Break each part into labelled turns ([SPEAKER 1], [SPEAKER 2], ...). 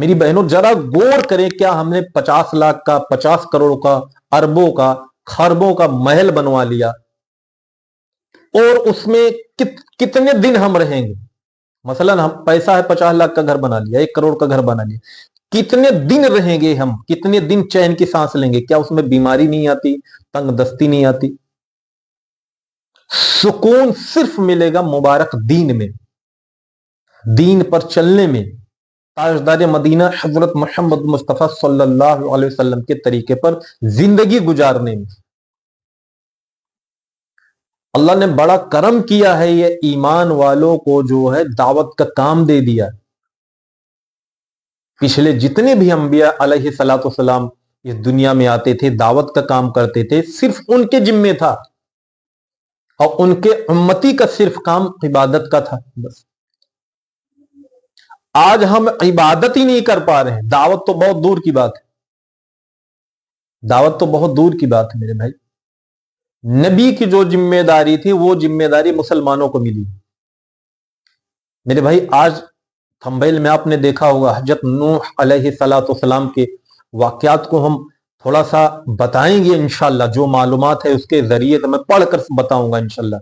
[SPEAKER 1] میری بہنوں ذرا غور کریں، کیا ہم نے 50 لاکھ کا، 50 کروڑ کا، اربوں کا، خربوں کا محل بنوا لیا اور اس میں کتنے دن ہم رہیں گے؟ مثلا ہم پیسہ ہے 50 لاکھ کا گھر بنا لیا، 1 کروڑ کا گھر بنا لیا، کتنے دن رہیں گے ہم؟ کتنے دن چین کی سانس لیں گے؟ کیا اس میں بیماری نہیں آتی، تنگ دستی نہیں آتی؟ سکون صرف ملے گا مبارک دین میں، دین پر چلنے میں، تاجدار مدینہ حضرت محمد مصطفیٰ صلی اللہ علیہ وسلم کے طریقے پر زندگی گزارنے میں۔ اللہ نے بڑا کرم کیا ہے، یہ ایمان والوں کو جو ہے دعوت کا کام دے دیا۔ پچھلے جتنے بھی انبیاء علیہ الصلوۃ والسلام اس دنیا میں آتے تھے، دعوت کا کام کرتے تھے، صرف ان کے ذمے تھا، اور ان کے امتی کا صرف کام عبادت کا تھا بس۔ آج ہم عبادت ہی نہیں کر پا رہے ہیں، دعوت تو بہت دور کی بات ہے، دعوت تو بہت دور کی بات ہے میرے بھائی۔ نبی کی جو ذمہ داری تھی وہ ذمہ داری مسلمانوں کو ملی۔ میرے بھائی آج تھمبیل میں آپ نے دیکھا ہوگا حضرت نوح علیہ السلام کے واقعات کو ہم تھوڑا سا بتائیں گے انشاءاللہ، جو معلومات ہے اس کے ذریعے سے میں پڑھ کر بتاؤں گا انشاءاللہ،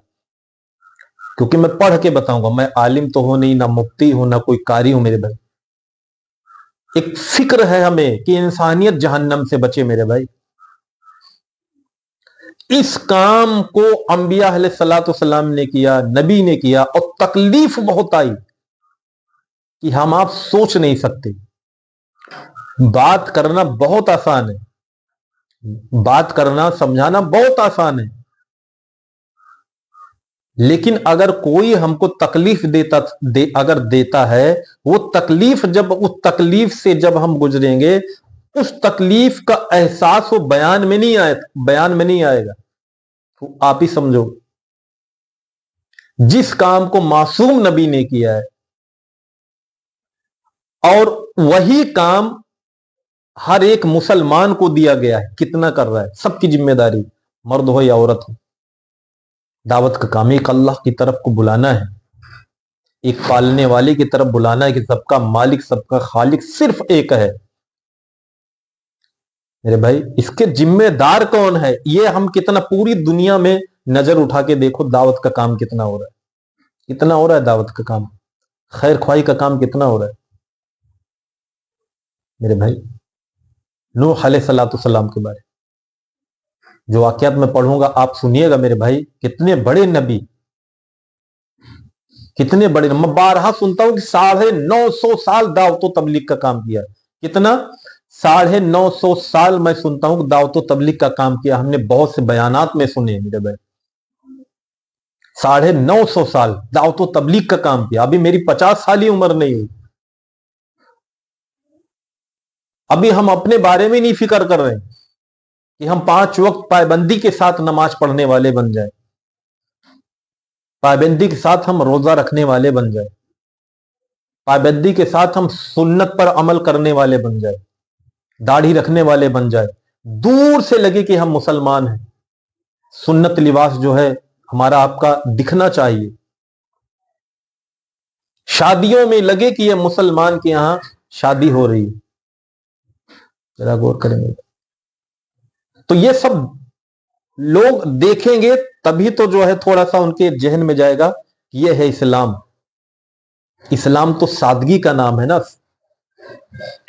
[SPEAKER 1] کیونکہ میں پڑھ کے بتاؤں گا، میں عالم تو ہوں نہیں، نہ مفتی ہوں، نہ کوئی قاری ہوں میرے بھائی۔ ایک فکر ہے ہمیں کہ انسانیت جہنم سے بچے میرے بھائی۔ اس کام کو انبیاء علیہ الصلوۃ والسلام نے کیا، نبی نے کیا، اور تکلیف بہت آئی کہ ہم آپ سوچ نہیں سکتے۔ بات کرنا بہت آسان ہے، بات کرنا سمجھانا بہت آسان ہے، لیکن اگر کوئی ہم کو تکلیف اگر دیتا ہے، وہ تکلیف اس تکلیف سے جب ہم گزریں گے، اس تکلیف کا احساس وہ بیان میں نہیں آئے گا۔ تو آپ ہی سمجھو، جس کام کو معصوم نبی نے کیا ہے، اور وہی کام ہر ایک مسلمان کو دیا گیا ہے، کتنا کر رہا ہے؟ سب کی ذمہ داری، مرد ہو یا عورت ہو۔ دعوت کا کام ایک اللہ کی طرف کو بلانا ہے، ایک پالنے والے کی طرف بلانا ہے کہ سب کا مالک، سب کا خالق صرف ایک ہے میرے بھائی۔ اس کے ذمہ دار کون ہے؟ یہ ہم کتنا پوری دنیا میں نظر اٹھا کے دیکھو، دعوت کا کام کتنا ہو رہا ہے، کتنا ہو رہا ہے دعوت کا کام، خیر خواہی کا کام کتنا ہو رہا ہے میرے بھائی۔ نوح علیہ الصلوۃ والسلام کے بارے جو واقعات میں پڑھوں گا آپ سنیے گا میرے بھائی، کتنے بڑے نبی، کتنے بڑے، میں بارہا سنتا ہوں کہ 950 سال دعوت و تبلیغ کا کام کیا۔ کتنا؟ 950 سال میں سنتا ہوں کہ دعوت و تبلیغ کا کام کیا۔ ہم نے بہت سے بیانات میں سنے میرے بھائی، 950 سال دعوت و تبلیغ کا کام کیا۔ ابھی میری 50 سال ہی عمر نہیں ہوئی، ابھی ہم اپنے بارے میں نہیں فکر کر رہے ہیں کہ ہم 5 وقت پابندی کے ساتھ نماز پڑھنے والے بن جائیں، پابندی کے ساتھ ہم روزہ رکھنے والے بن جائیں، پابندی کے ساتھ ہم سنت پر عمل کرنے والے بن جائیں، داڑھی رکھنے والے بن جائیں، دور سے لگے کہ ہم مسلمان ہیں، سنت لباس جو ہے ہمارا آپ کا دکھنا چاہیے، شادیوں میں لگے کہ یہ مسلمان کے یہاں شادی ہو رہی ہے، ذرا غور کریں گے تو یہ سب لوگ دیکھیں گے، تبھی تو جو ہے تھوڑا سا ان کے ذہن میں جائے گا کہ یہ ہے اسلام۔ اسلام تو سادگی کا نام ہے نا،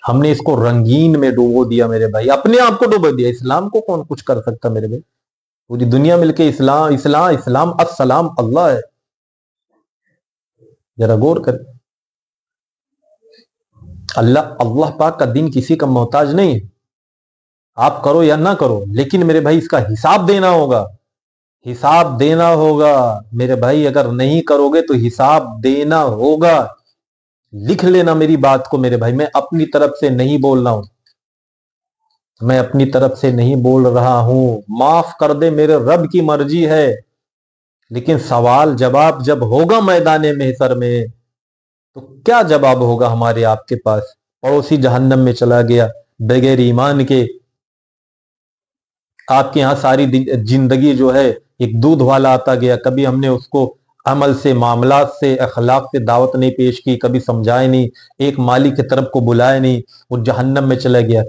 [SPEAKER 1] ہم نے اس کو رنگین میں ڈوبو دیا میرے بھائی، اپنے آپ کو ڈوبو دیا۔ اسلام کو کون کچھ کر سکتا میرے بھائی؟ پوری دنیا مل کے اسلام اسلام اسلام، السلام اللہ ہے، ذرا غور کریں۔ اللہ پاک کا دین کسی کا محتاج نہیں ہے، آپ کرو یا نہ کرو، لیکن میرے بھائی اس کا حساب دینا ہوگا، حساب دینا ہوگا میرے بھائی، اگر نہیں کرو گے تو حساب دینا ہوگا۔ لکھ لینا میری بات کو میرے بھائی، میں اپنی طرف سے نہیں بول رہا ہوں، میں اپنی طرف سے نہیں بول رہا ہوں، معاف کر دے میرے رب کی مرضی ہے، لیکن سوال جواب جب ہوگا میدان محشر میں تو کیا جواب ہوگا ہمارے آپ کے پاس؟ پڑوسی جہنم میں چلا گیا بغیر ایمان کے، آپ کے یہاں ساری زندگی جو ہے ایک دودھ والا آتا گیا، کبھی ہم نے اس کو عمل سے، معاملات سے، اخلاق سے دعوت نہیں پیش کی، کبھی سمجھائے نہیں، ایک مالک کی طرف کو بلائے نہیں، وہ جہنم میں چلا گیا،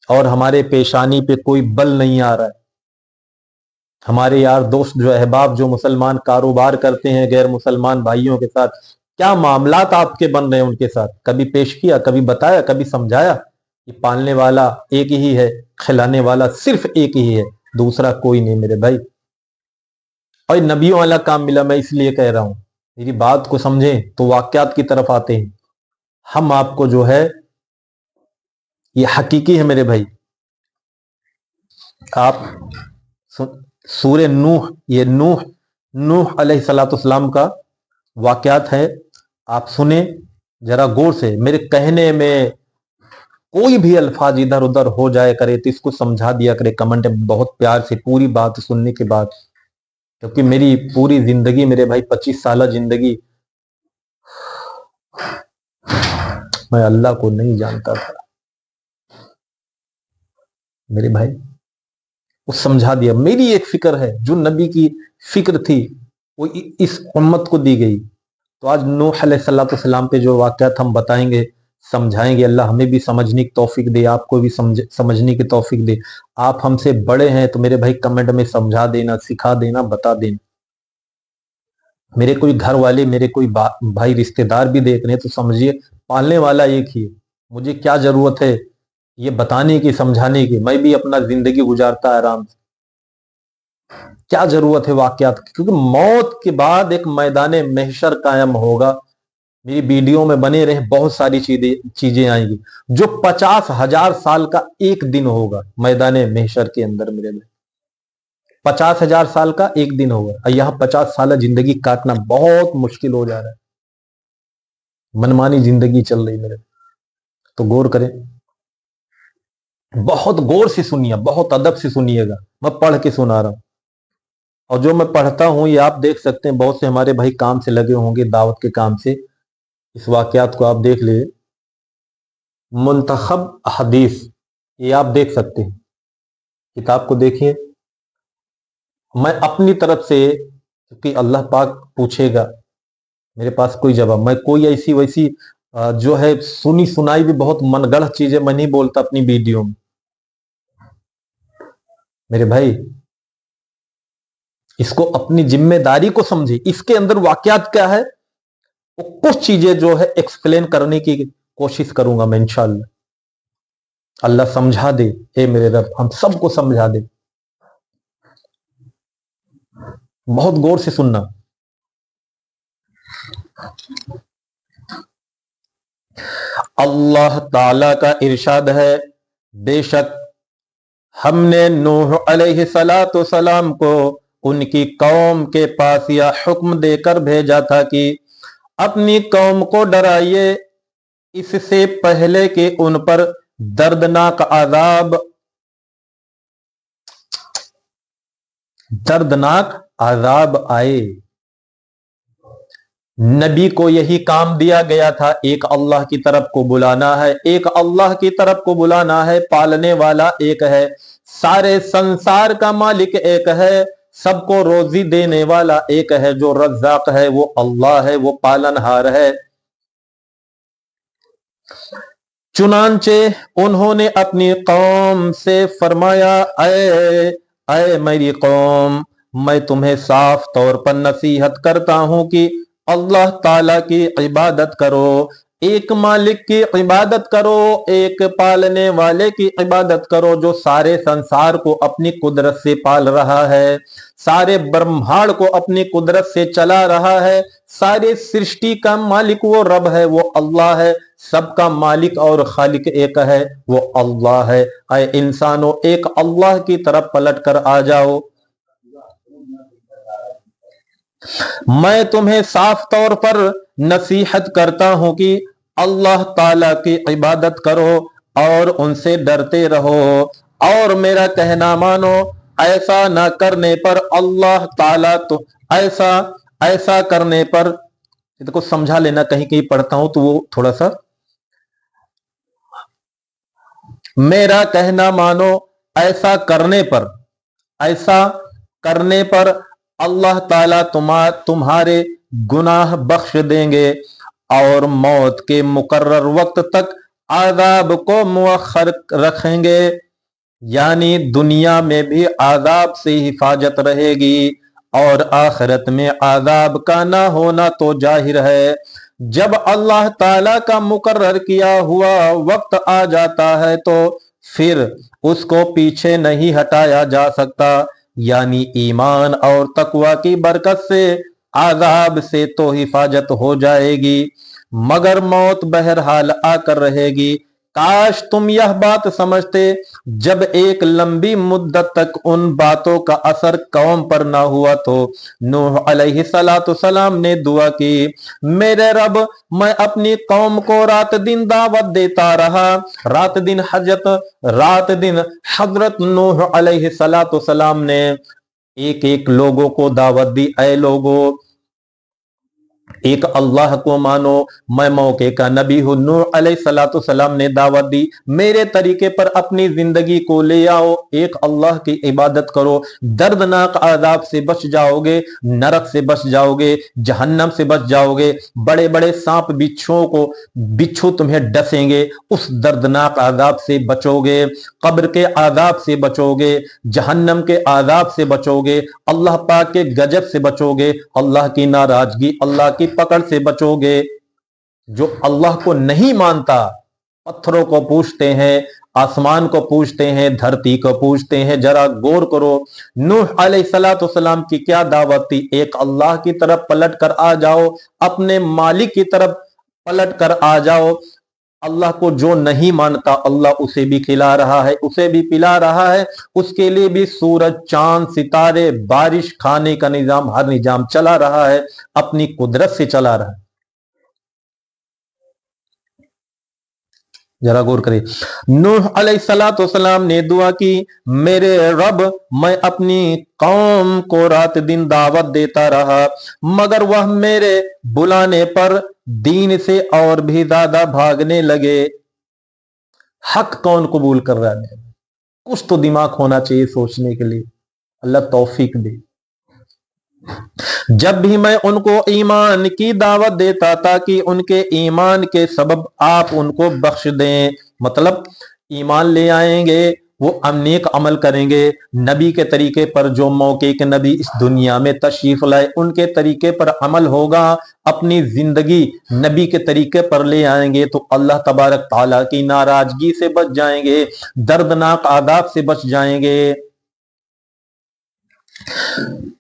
[SPEAKER 1] اور ہمارے پیشانی پہ کوئی بل نہیں آ رہا ہے۔ ہمارے یار دوست جو احباب جو مسلمان کاروبار کرتے ہیں غیر مسلمان بھائیوں کے ساتھ، کیا معاملات آپ کے بن رہے ہیں ان کے ساتھ؟ کبھی پیش کیا، کبھی بتایا، کبھی سمجھایا؟ یہ پالنے والا ایک ہی ہے، کھلانے والا صرف ایک ہی ہے، دوسرا کوئی نہیں میرے بھائی۔ اور نبیوں والا کام ملا، میں اس لیے کہہ رہا ہوں، میری بات کو سمجھیں تو واقعات کی طرف آتے ہیں۔ ہم آپ کو جو ہے یہ حقیقی ہے میرے بھائی۔ آپ سورہ نوح، یہ نوح علیہ الصلوۃ والسلام کا واقعات ہے، آپ سنیں ذرا غور سے۔ میرے کہنے میں کوئی بھی الفاظ ادھر ادھر ہو جائے کرے تو اس کو سمجھا دیا کرے کمنٹ میں بہت پیار سے، پوری بات سننے کے بعد، کیونکہ میری پوری زندگی میرے بھائی 25 سالہ زندگی میں اللہ کو نہیں جانتا تھا میرے بھائی، وہ سمجھا دیا۔ میری ایک فکر ہے، جو نبی کی فکر تھی وہ اس امت کو دی گئی۔ تو آج نوح علیہ الصلوۃ والسلام پہ جو واقعات ہم بتائیں گے، سمجھائیں گے، اللہ ہمیں بھی سمجھنے کی توفیق دے، آپ کو بھی سمجھنے کی توفیق دے۔ آپ ہم سے بڑے ہیں تو میرے بھائی کمنٹ میں سمجھا دینا، سکھا دینا، بتا دینا۔ میرے کوئی گھر والے، میرے کوئی بھائی رشتہ دار بھی دیکھ رہے ہیں تو سمجھیے پالنے والا ایک ہی ہے۔ مجھے کیا ضرورت ہے یہ بتانے کی، سمجھانے کی؟ میں بھی اپنا زندگی گزارتا ہے آرام سے، کیا ضرورت ہے واقعات کی؟ کیونکہ موت کے بعد ایک میدان محشر قائم ہوگا۔ میری ویڈیو میں بنے رہے، بہت ساری چیزیں آئیں گی۔ جو 50,000 سال کا ایک دن ہوگا میدان محشر کے اندر میرے میں، 50,000 سال کا ایک دن ہوگا، اور یہاں 50 سالہ زندگی کاٹنا بہت مشکل ہو جا رہا ہے، منمانی زندگی چل رہی میرے۔ تو غور کریں، بہت غور سے سنیے، بہت ادب سے سنیے گا، میں پڑھ کے سنا رہا ہوں، اور جو میں پڑھتا ہوں یہ آپ دیکھ سکتے ہیں، بہت سے ہمارے بھائی کام سے لگے ہوں گے، دعوت کے کام سے۔ اس واقعات کو آپ دیکھ لیں، منتخب احادیث، یہ آپ دیکھ سکتے ہیں، کتاب کو دیکھیے۔ میں اپنی طرف سے، کیونکہ اللہ پاک پوچھے گا، میرے پاس کوئی جواب، میں کوئی ایسی ویسی جو ہے سنی سنائی بھی بہت من گڑھ چیزیں میں نہیں بولتا اپنی ویڈیو میں میرے بھائی۔ اس کو اپنی ذمہ داری کو سمجھے، اس کے اندر واقعات کیا ہے وہ کچھ چیزیں جو ہے ایکسپلین کرنے کی کوشش کروں گا میں انشاءاللہ۔ اللہ سمجھا دے، اے میرے رب ہم سب کو سمجھا دے۔ بہت غور سے سننا۔ اللہ تعالی کا ارشاد ہے، بے شک ہم نے نوح علیہ السلام کو ان کی قوم کے پاس یہ حکم دے کر بھیجا تھا کہ اپنی قوم کو ڈرائیے اس سے پہلے کہ ان پر دردناک عذاب آئے۔ نبی کو یہی کام دیا گیا تھا، ایک اللہ کی طرف کو بلانا ہے، ایک اللہ کی طرف کو بلانا ہے۔ پالنے والا ایک ہے، سارے سنسار کا مالک ایک ہے، سب کو روزی دینے والا ایک ہے، جو رزاق ہے وہ اللہ ہے، وہ پالنہار ہے۔ چنانچہ انہوں نے اپنی قوم سے فرمایا، اے میری قوم، میں تمہیں صاف طور پر نصیحت کرتا ہوں کہ اللہ تعالی کی عبادت کرو، ایک مالک کی عبادت کرو، ایک پالنے والے کی عبادت کرو، جو سارے سنسار کو اپنی قدرت سے پال رہا ہے، سارے برہمانڈ کو اپنی قدرت سے چلا رہا ہے، سارے سرشٹی کا مالک وہ رب ہے، وہ اللہ ہے، سب کا مالک اور خالق ایک ہے، وہ اللہ ہے۔ اے انسانوں، ایک اللہ کی طرف پلٹ کر آ جاؤ۔ میں تمہیں صاف طور پر نصیحت کرتا ہوں کہ اللہ تعالی کی عبادت کرو اور ان سے ڈرتے رہو، اور میرا کہنا مانو۔ ایسا نہ کرنے پر اللہ تعالی تو ایسا کرنے پر، کو سمجھا لینا، کہیں کہیں پڑھتا ہوں تو وہ تھوڑا سا، میرا کہنا مانو، ایسا کرنے پر اللہ تعالیٰ تمہارے گناہ بخش دیں گے اور موت کے مقرر وقت تک عذاب کو مؤخر رکھیں گے، یعنی دنیا میں بھی عذاب سے حفاظت رہے گی اور آخرت میں عذاب کا نہ ہونا تو ظاہر ہے۔ جب اللہ تعالیٰ کا مقرر کیا ہوا وقت آ جاتا ہے تو پھر اس کو پیچھے نہیں ہٹایا جا سکتا، یعنی ایمان اور تقوی کی برکت سے عذاب سے تو حفاظت ہو جائے گی، مگر موت بہرحال آ کر رہے گی۔ کاش تم یہ بات سمجھتے جب ایک لمبی مدت تک ان باتوں کا اثر قوم پر نہ ہوا تو نوح علیہ السلام نے دعا کی، میرے رب میں اپنی قوم کو رات دن دعوت دیتا رہا۔ رات دن حضرت نوح علیہ السلام نے ایک لوگوں کو دعوت دی، اے لوگوں ایک اللہ کو مانو، میں موقع کا نبی ہوں۔ نوح علیہ السلام نے دعوت دی، میرے طریقے پر اپنی زندگی کو لے آؤ، ایک اللہ کی عبادت کرو، دردناک عذاب سے بچ جاؤ گے، نرک سے بچ جاؤ گے، جہنم سے بچ جاؤ گے، بڑے بڑے سانپ بچھو تمہیں ڈسیں گے، اس دردناک عذاب سے بچو گے، قبر کے عذاب سے بچو گے، جہنم کے عذاب سے بچو گے، اللہ پاک کے غضب سے بچو گے، اللہ کی ناراضگی، اللہ کی پکڑ سے بچو گے۔ جو اللہ کو نہیں مانتا پتھروں کو پوچھتے ہیں، آسمان کو پوچھتے ہیں، دھرتی کو پوچھتے ہیں۔ ذرا غور کرو نوح علیہ السلام کی کیا دعوت تھی، ایک اللہ کی طرف پلٹ کر آ جاؤ، اپنے مالک کی طرف پلٹ کر آ جاؤ۔ اللہ کو جو نہیں مانتا اللہ اسے بھی کھلا رہا ہے، اسے بھی پلا رہا ہے، اس کے لیے بھی سورج چاند ستارے بارش کھانے کا نظام، ہر نظام چلا رہا ہے، اپنی قدرت سے چلا رہا ہے۔ ذرا غور کریں، نوح علیہ السلام نے دعا کی، میرے رب میں اپنی قوم کو رات دن دعوت دیتا رہا مگر وہ میرے بلانے پر دین سے اور بھی زیادہ بھاگنے لگے۔ حق کون قبول کر رہا ہے؟ کچھ تو دماغ ہونا چاہیے سوچنے کے لیے، اللہ توفیق دے۔ جب بھی میں ان کو ایمان کی دعوت دیتا تاکہ ان کے ایمان کے سبب آپ ان کو بخش دیں، مطلب ایمان لے آئیں گے، وہ نیک عمل کریں گے، نبی کے طریقے پر، جو موقع کے نبی اس دنیا میں تشریف لائے ان کے طریقے پر عمل ہوگا، اپنی زندگی نبی کے طریقے پر لے آئیں گے تو اللہ تبارک تعالیٰ کی ناراضگی سے بچ جائیں گے، دردناک عذاب سے بچ جائیں گے۔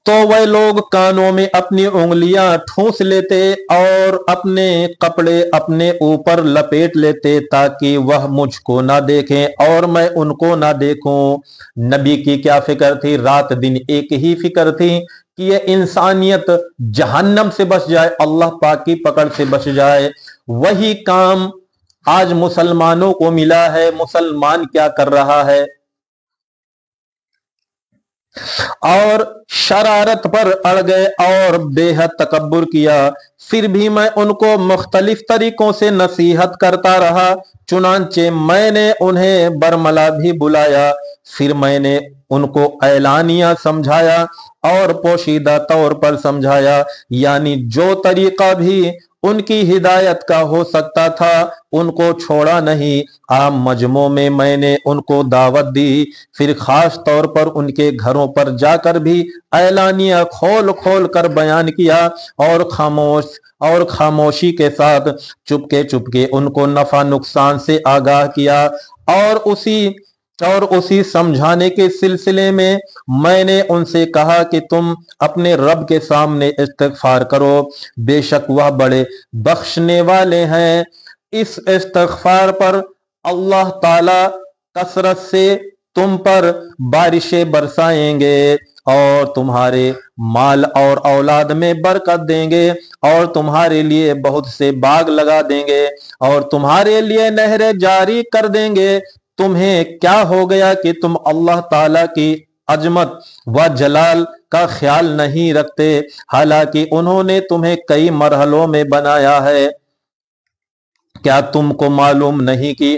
[SPEAKER 1] تو وہ لوگ کانوں میں اپنی انگلیاں ٹھونس لیتے اور اپنے کپڑے اپنے اوپر لپیٹ لیتے تاکہ وہ مجھ کو نہ دیکھیں اور میں ان کو نہ دیکھوں۔ نبی کی کیا فکر تھی؟ رات دن ایک ہی فکر تھی کہ یہ انسانیت جہنم سے بچ جائے، اللہ پاک کی پکڑ سے بچ جائے۔ وہی کام آج مسلمانوں کو ملا ہے۔ مسلمان کیا کر رہا ہے؟ اور شرارت پر اڑ گئے اور بے حد تکبر کیا۔ پھر بھی میں ان کو مختلف طریقوں سے نصیحت کرتا رہا، چنانچہ میں نے انہیں برملا بھی بلایا، پھر میں نے ان کو اعلانیہ سمجھایا اور پوشیدہ طور پر سمجھایا، یعنی جو طریقہ بھی ان کی ہدایت کا ہو سکتا تھا ان کو چھوڑا نہیں۔ عام مجمع میں نے ان کو دعوت دی، پھر خاص طور پر ان کے گھروں پر جا کر بھی اعلانیہ کھول کھول کر بیان کیا اور خاموشی کے ساتھ چپکے ان کو نفع نقصان سے آگاہ کیا، اور اسی سمجھانے کے سلسلے میں نے ان سے کہا کہ تم اپنے رب کے سامنے استغفار کرو، بے شک وہ بڑے بخشنے والے ہیں۔ اس استغفار پر اللہ تعالی کثرت سے تم پر بارشیں برسائیں گے اور تمہارے مال اور اولاد میں برکت دیں گے اور تمہارے لیے بہت سے باغ لگا دیں گے اور تمہارے لیے نہریں جاری کر دیں گے۔ تمہیں کیا ہو گیا کہ تم اللہ تعالیٰ کی عظمت و جلال کا خیال نہیں رکھتے، حالانکہ انہوں نے تمہیں کئی مرحلوں میں بنایا ہے؟ کیا تم کو معلوم نہیں کہ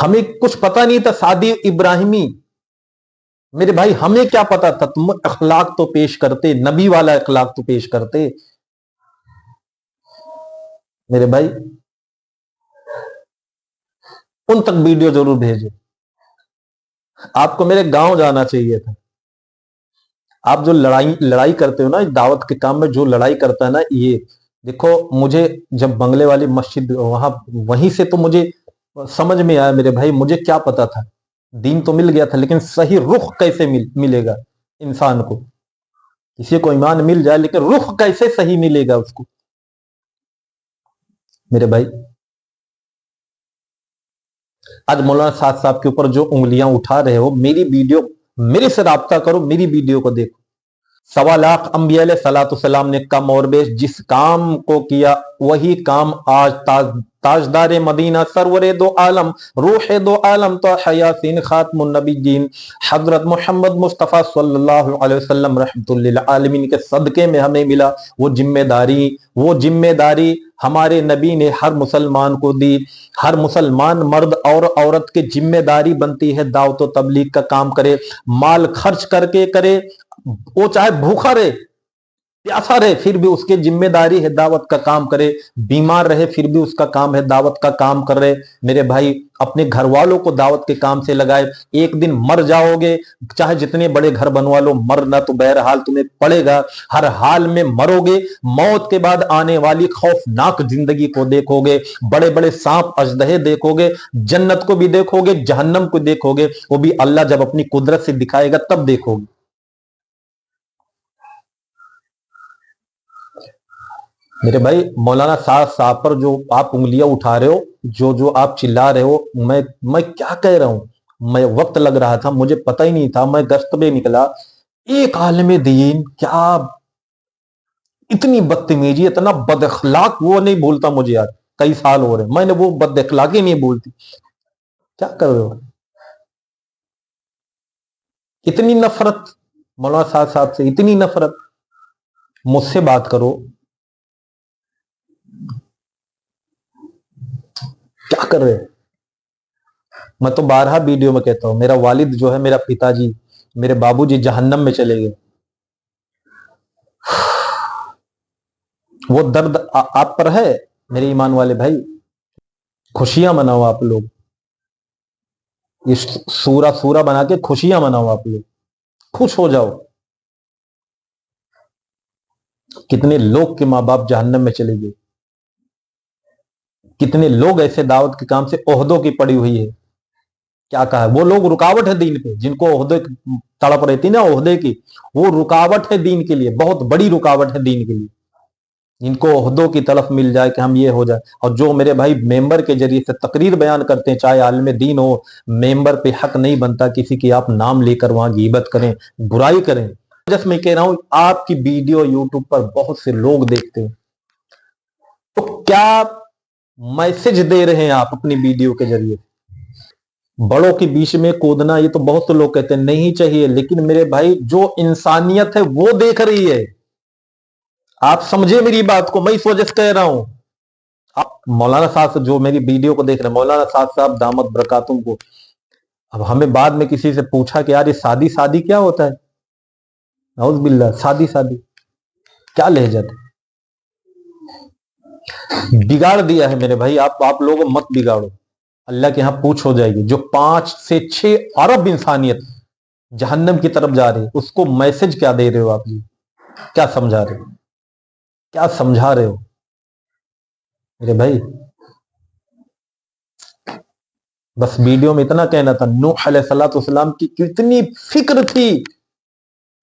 [SPEAKER 1] ہمیں کچھ پتا نہیں تھا سعدی ابراہیمی، میرے بھائی ہمیں کیا پتا تھا؟ تم اخلاق تو پیش کرتے، نبی والا اخلاق تو پیش کرتے میرے بھائی۔ ان تک ویڈیو ضرور بھیجو۔ آپ کو میرے گاؤں جانا چاہیے تھا۔ آپ جو لڑائی کرتے ہو نا دعوت کے کام میں، جو لڑائی کرتا ہے نا، یہ دیکھو مجھے جب بنگلے والی مسجد وہیں سے تو مجھے سمجھ میں آیا میرے بھائی، مجھے کیا پتا تھا؟ دین تو مل گیا تھا، لیکن صحیح رخ کیسے ملے گا انسان کو؟ کسی کو ایمان مل جائے لیکن رخ کیسے صحیح ملے گا اس کو میرے بھائی؟ آج مولانا سعد صاحب کے اوپر جو انگلیاں اٹھا رہے ہو، میری ویڈیو میرے سے رابطہ کرو، میری ویڈیو کو دیکھو۔ 1.25 انبیاء علیہ الصلوۃ والسلام نے کم اور بیش جس کام کو کیا، وہی کام آج تاجدار مدینہ، سرور دو عالم، روح دو عالم، تو یاسین خاتم النبیین حضرت محمد مصطفیٰ صلی اللہ علیہ وسلم رحمت للعالمین کے صدقے میں ہمیں ملا۔ وہ ذمہ داری ہمارے نبی نے ہر مسلمان کو دی۔ ہر مسلمان مرد اور عورت کی ذمہ داری بنتی ہے دعوت و تبلیغ کا کام کرے، مال خرچ کر کے کرے، وہ چاہے بھوکا رہے، پیاسا رہے، پھر بھی اس کی ذمہ داری ہے دعوت کا کام کرے، بیمار رہے پھر بھی اس کا کام ہے دعوت کا کام کر رہے۔ میرے بھائی اپنے گھر والوں کو دعوت کے کام سے لگائے۔ ایک دن مر جاؤ گے، چاہے جتنے بڑے گھر بنوا لو، مرنا تو بہرحال تمہیں پڑے گا، ہر حال میں مرو گے۔ موت کے بعد آنے والی خوفناک زندگی کو دیکھو گے، بڑے بڑے سانپ اژدہے دیکھو گے، جنت کو بھی دیکھو گے، جہنم کو دیکھو گے، وہ بھی اللہ جب اپنی قدرت سے دکھائے گا تب دیکھو گے۔ میرے بھائی مولانا صاحب پر جو آپ انگلیاں اٹھا رہے ہو، جو آپ چلا رہے ہو، میں کیا کہہ رہا ہوں؟ میں وقت لگ رہا تھا، مجھے پتہ ہی نہیں تھا، میں گشت میں نکلا، ایک عالم دین کیا اتنی بدتمیزی، اتنا بد اخلاق، وہ نہیں بھولتا مجھے یار، کئی سال ہو رہے میں نے وہ بد اخلاقی نہیں بھولتی۔ کیا کر رہے ہو؟ اتنی نفرت مولانا صاحب سے، اتنی نفرت؟ مجھ سے بات کرو، کیا کر رہے؟ میں تو بارہا ویڈیو میں کہتا ہوں، میرا والد جو ہے، میرا پتا جی، میرے بابو جی جہنم میں چلے گئے۔ وہ درد آپ پر ہے میرے ایمان والے بھائی۔ خوشیاں مناؤ آپ لوگ، یہ سورہ بنا کے خوشیاں مناؤ، آپ لوگ خوش ہو جاؤ۔ کتنے لوگ کے ماں باپ جہنم میں چلے گئے، کتنے لوگ ایسے دعوت کے کام سے عہدوں کی پڑی ہوئی ہے۔ کیا کہا ہے؟ وہ لوگ رکاوٹ ہے دین پہ، جن کو عہدے تڑپ رہتی نا عہدے کی، وہ رکاوٹ ہے دین کے لیے، بہت بڑی رکاوٹ ہے دین کے لیے۔ جن کو عہدوں کی طرف مل جائے کہ ہم یہ ہو جائے، اور جو میرے بھائی ممبر کے ذریعے سے تقریر بیان کرتے ہیں، چاہے عالم دین ہو، ممبر پہ حق نہیں بنتا کسی کی آپ نام لے کر وہاں غیبت کریں، برائی کریں۔ جس میں کہہ رہا ہوں، آپ کی ویڈیو یوٹیوب پر بہت سے لوگ دیکھتے ہیں، تو کیا میسج دے رہے ہیں آپ اپنی ویڈیو کے ذریعے؟ بڑوں کے بیچ میں کودنا، یہ تو بہت سے لوگ کہتے ہیں نہیں چاہیے، لیکن میرے بھائی جو انسانیت ہے وہ دیکھ رہی ہے۔ آپ سمجھے میری بات کو، میں اس وجہ سے کہہ رہا ہوں۔ مولانا صاحب جو میری ویڈیو کو دیکھ رہے ہیں، مولانا صاحب دامت برکاتہم کو، اب ہمیں بعد میں کسی سے پوچھا کہ یار یہ شادی کیا ہوتا ہے؟ نعوذ باللہ، شادی کیا لہجہ ہے؟ بگاڑ دیا ہے میرے بھائی، آپ لوگ مت بگاڑو، اللہ کے ہاں پوچھ ہو جائے گی۔ جو 5 سے 6 ارب انسانیت جہنم کی طرف جا رہی ہے، اس کو میسج کیا دے رہے ہو آپ جی؟ کیا سمجھا رہے ہو؟ کیا سمجھا رہے ہو میرے بھائی؟ بس ویڈیو میں اتنا کہنا تھا، نوح علیہ الصلوۃ والسلام کی کتنی فکر تھی،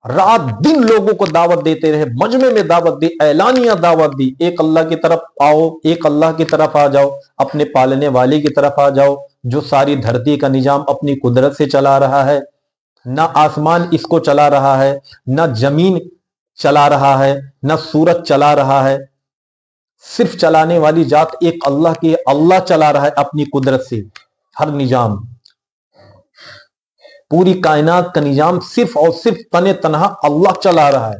[SPEAKER 1] رات دن لوگوں کو دعوت دیتے رہے، مجمع میں دعوت دی، اعلانیہ دعوت دی، ایک اللہ کی طرف آؤ، ایک اللہ کی طرف آ جاؤ، اپنے پالنے والے کی طرف آ جاؤ، جو ساری دھرتی کا نظام اپنی قدرت سے چلا رہا ہے، نہ آسمان اس کو چلا رہا ہے، نہ زمین چلا رہا ہے، نہ سورج چلا رہا ہے، صرف چلانے والی ذات ایک اللہ کی، اللہ چلا رہا ہے اپنی قدرت سے ہر نظام۔ پوری کائنات کا نظام صرف اور صرف تنہا اللہ چلا رہا ہے۔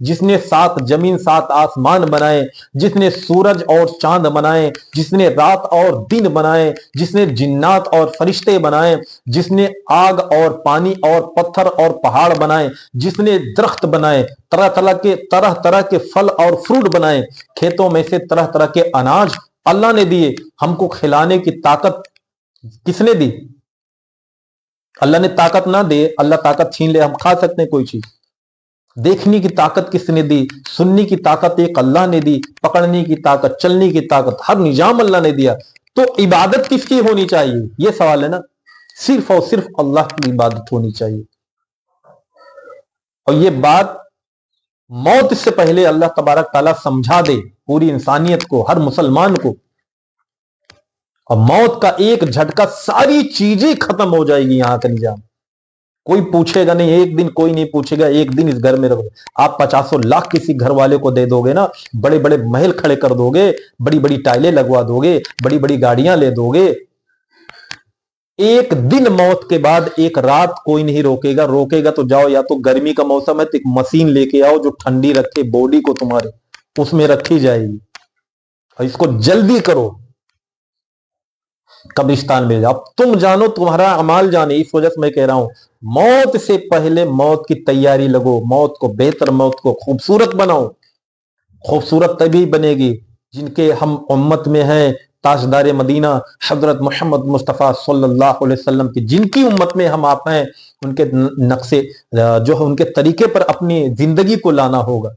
[SPEAKER 1] جس نے 7 زمین 7 آسمان بنائے، جس نے سورج اور چاند بنائے، جس نے رات اور دن بنائے، جس نے جنات اور فرشتے بنائے، جس نے آگ اور پانی اور پتھر اور پہاڑ بنائے، جس نے درخت بنائے، طرح طرح کے پھل اور فروٹ بنائے، کھیتوں میں سے طرح طرح کے اناج اللہ نے دیے، ہم کو کھلانے کی طاقت کس نے دی؟ اللہ نے طاقت نہ دے، اللہ طاقت چھین لے، ہم کھا سکتے ہیں کوئی چیز؟ دیکھنے کی طاقت کس نے دی؟ سننے کی طاقت ایک اللہ نے دی، پکڑنے کی طاقت، چلنے کی طاقت، ہر نظام اللہ نے دیا۔ تو عبادت کس کی ہونی چاہیے؟ یہ سوال ہے نا، صرف اور صرف اللہ کی عبادت ہونی چاہیے۔ اور یہ بات موت سے پہلے اللہ تبارک تعالیٰ سمجھا دے پوری انسانیت کو، ہر مسلمان کو، اور موت کا ایک جھٹکا ساری چیزیں ختم ہو جائے گی۔ یہاں کا نظام کوئی پوچھے گا نہیں، ایک دن کوئی نہیں پوچھے گا ایک دن اس گھر میں رہو۔ آپ 50 لاکھ کسی گھر والے کو دے دو گے نا، بڑے بڑے محل کھڑے کر دو گے، بڑی بڑی ٹائلیں لگوا دو گے، بڑی بڑی گاڑیاں لے دو گے، ایک دن موت کے بعد ایک رات کوئی نہیں روکے گا۔ روکے گا تو جاؤ، یا تو گرمی کا موسم ہے تو ایک مشین لے کے آؤ جو ٹھنڈی رکھے باڈی کو تمہارے، اس میں رکھی جائے گی، اور اس کو جلدی کرو، قبرستان میں جاؤ۔ تم جانو، تمہارا اعمال جانے، اس وجہ سے میں کہہ رہا ہوں موت سے پہلے موت کی تیاری لگو، موت کو بہتر، موت کو خوبصورت بناؤ۔ خوبصورت تبھی بنے گی جن کے ہم امت میں ہیں تاجدار مدینہ حضرت محمد مصطفیٰ صلی اللہ علیہ وسلم کی، جن کی امت میں ہم آپ ہیں، ان کے نقشے جو ہے ان کے طریقے پر اپنی زندگی کو لانا ہوگا۔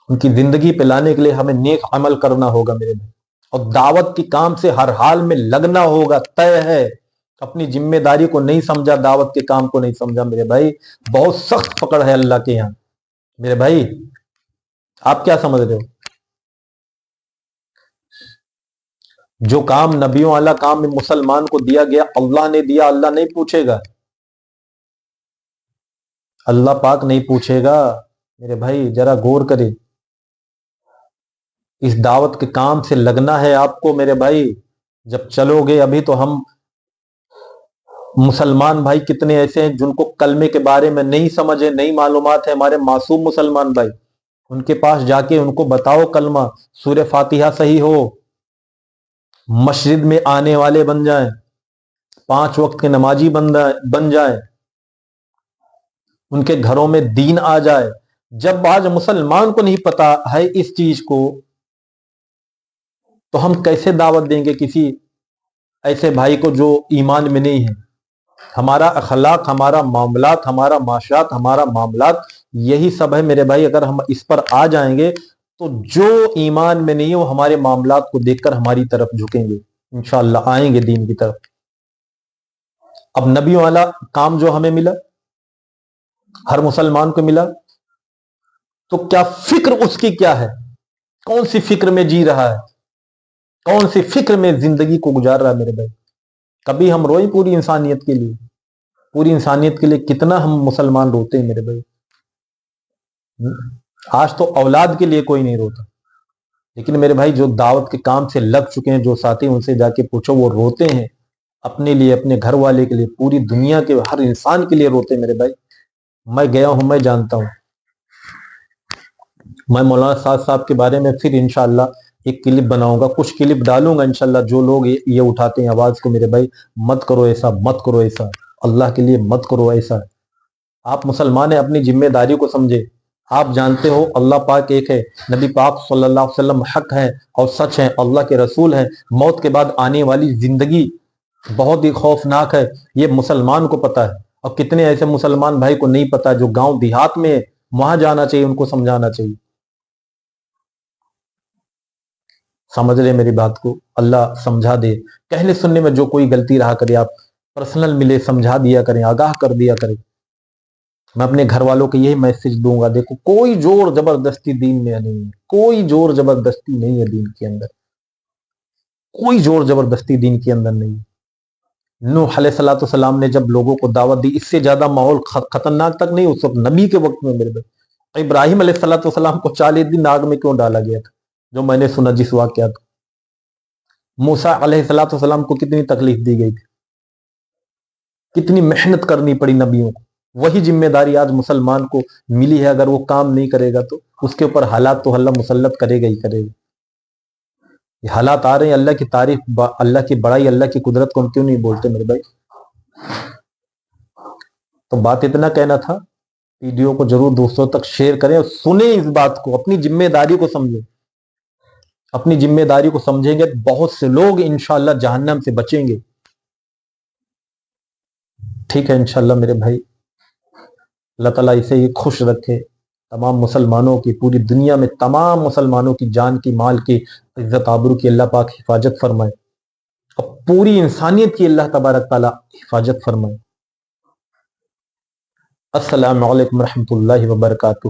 [SPEAKER 1] ان کی زندگی پہ لانے کے لیے ہمیں نیک عمل کرنا ہوگا میرے بھائی، اور دعوت کی کام سے ہر حال میں لگنا ہوگا، طے ہے۔ اپنی ذمہ داری کو نہیں سمجھا، دعوت کے کام کو نہیں سمجھا میرے بھائی، بہت سخت پکڑ ہے اللہ کے یہاں۔ میرے بھائی آپ کیا سمجھ رہے ہو؟ جو کام نبیوں والا کام مسلمان کو دیا گیا، اللہ نے دیا، اللہ نہیں پوچھے گا، اللہ پاک نہیں پوچھے گا۔ میرے بھائی ذرا غور کرے، اس دعوت کے کام سے لگنا ہے آپ کو میرے بھائی۔ جب چلو گے، ابھی تو ہم مسلمان بھائی کتنے ایسے ہیں جن کو کلمے کے بارے میں نہیں سمجھے، نہیں معلومات ہے، ہمارے معصوم مسلمان بھائی، ان کے پاس جا کے ان کو بتاؤ کلمہ، سورہ فاتحہ صحیح ہو، مسجد میں آنے والے بن جائیں، 5 وقت کے نمازی بن جائیں، ان کے گھروں میں دین آ جائے۔ جب آج مسلمان کو نہیں پتا ہے اس چیز کو، تو ہم کیسے دعوت دیں گے کسی ایسے بھائی کو جو ایمان میں نہیں ہے؟ ہمارا اخلاق، ہمارا معاملات، ہمارا معاشرات، ہمارا معاملات یہی سب ہے میرے بھائی۔ اگر ہم اس پر آ جائیں گے تو جو ایمان میں نہیں ہے وہ ہمارے معاملات کو دیکھ کر ہماری طرف جھکیں گے، انشاءاللہ آئیں گے دین کی طرف۔ اب نبیوں والا کام جو ہمیں ملا، ہر مسلمان کو ملا، تو کیا فکر اس کی کیا ہے؟ کون سی فکر میں جی رہا ہے؟ کون سی فکر میں زندگی کو گزار رہا ہے میرے بھائی؟ کبھی ہم روئیں پوری انسانیت کے لیے؟ پوری انسانیت کے لیے کتنا ہم مسلمان روتے ہیں میرے بھائی۔ آج تو اولاد کے لیے کوئی نہیں روتا، لیکن میرے بھائی جو دعوت کے کام سے لگ چکے ہیں، جو ساتھی، ان سے جا کے پوچھو، وہ روتے ہیں اپنے لیے، اپنے گھر والے کے لیے، پوری دنیا کے ہر انسان کے لیے روتے ہیں میرے بھائی۔ میں گیا ہوں، میں جانتا ہوں۔ میں مولانا صاحب کے بارے میں پھر انشاءاللہ ایک کلپ بناؤں گا، کچھ کلپ ڈالوں گا انشاءاللہ۔ جو لوگ یہ اٹھاتے ہیں آواز کو میرے بھائی، مت کرو ایسا، مت کرو ایسا، اللہ کے لیے مت کرو ایسا۔ آپ مسلمان ہیں، اپنی ذمہ داری کو سمجھے۔ آپ جانتے ہو اللہ پاک ایک ہے، نبی پاک صلی اللہ علیہ وسلم حق ہے اور سچ ہے، اللہ کے رسول ہیں۔ موت کے بعد آنے والی زندگی بہت ہی خوفناک ہے، یہ مسلمان کو پتا ہے، اور کتنے ایسے مسلمان بھائی کو نہیں پتا جو گاؤں دیہات میں ہے، وہاں جانا چاہیے، ان کو سمجھانا چاہیے۔ سمجھ رہے میری بات کو؟ اللہ سمجھا دے۔ کہنے سننے میں جو کوئی غلطی رہا کرے، آپ پرسنل ملے، سمجھا دیا کریں، آگاہ کر دیا کریں۔ میں اپنے گھر والوں کو یہی میسج دوں گا، دیکھو کوئی زور زبردستی دین میں نہیں ہے، کوئی زور زبردستی نہیں ہے دین کے اندر، کوئی زور زبردستی دین کے اندر نہیں ہے۔ نوح علیہ الصلوۃ والسلام نے جب لوگوں کو دعوت دی، اس سے زیادہ ماحول خطرناک تک نہیں اس وقت نبی کے وقت میں میرے بھائی۔ ابراہیم علیہ الصلوۃ والسلام کو 40 دن آگ میں کیوں ڈالا گیا تھا؟ جو میں نے سنا جس واقعات کو۔ موسیٰ علیہ الصلوۃ والسلام کو کتنی تکلیف دی گئی تھی، کتنی محنت کرنی پڑی نبیوں کو۔ وہی ذمہ داری آج مسلمان کو ملی ہے، اگر وہ کام نہیں کرے گا تو اس کے اوپر حالات تو اللہ مسلط کرے گا ہی کرے گا۔ یہ حالات آ رہے ہیں، اللہ کی تعریف، اللہ کی بڑائی، اللہ کی قدرت کو ہم کیوں نہیں بولتے میرے بھائی؟ تو بات اتنا کہنا تھا، ویڈیو کو ضرور دوستوں تک شیئر کریں اور سنیں اس بات کو، اپنی ذمہ داری کو سمجھیں، اپنی ذمہ داری کو سمجھیں گے بہت سے لوگ انشاءاللہ جہنم سے بچیں گے۔ ٹھیک ہے انشاءاللہ میرے بھائی، اللہ تعالیٰ اسے ہی خوش رکھے، تمام مسلمانوں کی، پوری دنیا میں تمام مسلمانوں کی جان کی، مال کی، عزت آبرو کی اللہ پاک حفاظت فرمائے، اور پوری انسانیت کی اللہ تبارک تعالیٰ حفاظت فرمائے۔ السلام علیکم ورحمۃ اللہ وبرکاتہ۔